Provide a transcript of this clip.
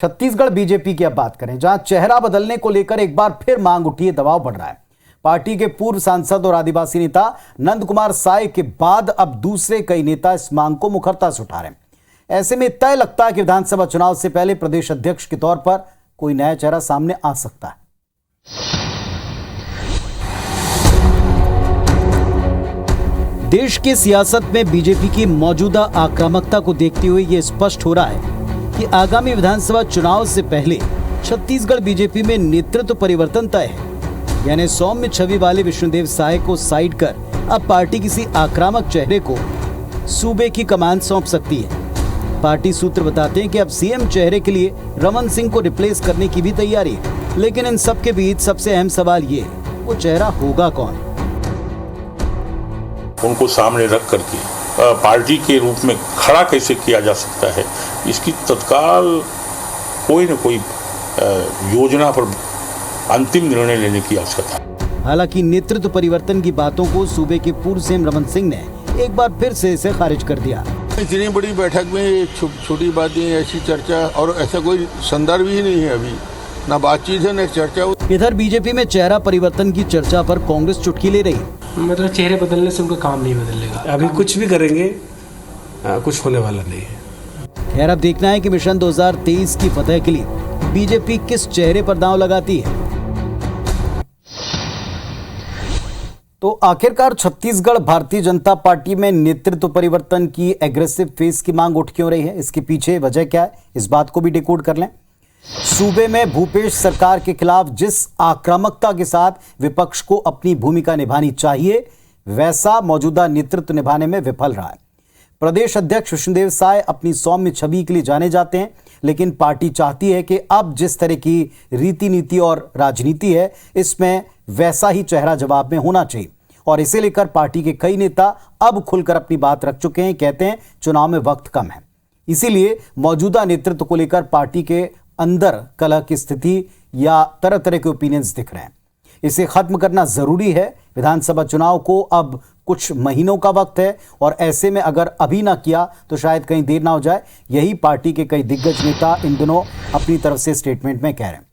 Chhattisgarh BJP की अब बात करें, जहां चेहरा बदलने को लेकर एक बार फिर मांग उठी है, दबाव बढ़ रहा है। पार्टी के पूर्व सांसद और आदिवासी नेता नंद कुमार साय के बाद अब दूसरे कई नेता इस मांग को मुखरता से उठा रहे हैं। ऐसे में तय लगता है कि विधानसभा चुनाव से पहले प्रदेश अध्यक्ष के तौर पर कोई नया चेहरा सामने आ सकता है। देश की सियासत में बीजेपी की मौजूदा आक्रामकता को देखते हुए यह स्पष्ट हो रहा है कि आगामी विधानसभा चुनाव से पहले छत्तीसगढ़ बीजेपी में नेतृत्व परिवर्तन तय है। यानी सौम्य छवि वाले विष्णुदेव साय को साइड कर अब पार्टी किसी आक्रामक चेहरे को सूबे की कमान सौंप सकती है। पार्टी सूत्र बताते हैं कि अब सीएम चेहरे के लिए रमन सिंह को रिप्लेस करने की भी तैयारी है। लेकिन इन सब के बीच सबसे अहम सवाल ये है, वो चेहरा होगा कौन? उनको सामने रख करके पार्टी के रूप में खड़ा कैसे किया जा सकता है, इसकी तत्काल कोई न कोई योजना पर अंतिम निर्णय लेने की आवश्यकता है। हालांकि नेतृत्व परिवर्तन की बातों को सूबे के पूर्व सीएम रमन सिंह ने एक बार फिर से इसे खारिज कर दिया। इतनी बड़ी बैठक में छोटी बातें, ऐसी चर्चा और ऐसा कोई संदर्भ ही नहीं है, अभी ना बातचीत है न चर्चा। इधर बीजेपी में चेहरा परिवर्तन की चर्चा पर कांग्रेस चुटकी ले रही है। मतलब चेहरे बदलने से उनका काम नहीं बदलेगा, अभी कुछ भी करेंगे कुछ होने वाला नहीं है। खैर, अब देखना है कि मिशन 2023 की फतह के लिए बीजेपी किस चेहरे पर दांव लगाती है। तो आखिरकार छत्तीसगढ़ भारतीय जनता पार्टी में नेतृत्व परिवर्तन की एग्रेसिव फेज की मांग उठ क्यों रही है, इसके पीछे वजह क्या है, इस बात को भी डिकोड कर लें। सूबे में भूपेश सरकार के खिलाफ जिस आक्रामकता के साथ विपक्ष को अपनी भूमिका निभानी चाहिए, वैसा मौजूदा नेतृत्व निभाने में विफल रहा है। प्रदेश अध्यक्ष विष्णुदेव साय अपनी सौम्य छवि के लिए जाने जाते हैं, लेकिन पार्टी चाहती है कि अब जिस तरह की रीति नीति और राजनीति है, इसमें वैसा ही चेहरा जवाब में होना चाहिए। और इसे लेकर पार्टी के कई नेता अब खुलकर अपनी बात रख चुके हैं। कहते हैं चुनाव में वक्त कम है, इसीलिए मौजूदा नेतृत्व को लेकर पार्टी के अंदर कलह की स्थिति या तरह तरह के ओपिनियंस दिख रहे हैं। इसे खत्म करना जरूरी है। विधानसभा चुनाव को अब कुछ महीनों का वक्त है और ऐसे में अगर अभी ना किया तो शायद कहीं देर ना हो जाए। यही पार्टी के कई दिग्गज नेता इन दिनों अपनी तरफ से स्टेटमेंट में कह रहे हैं।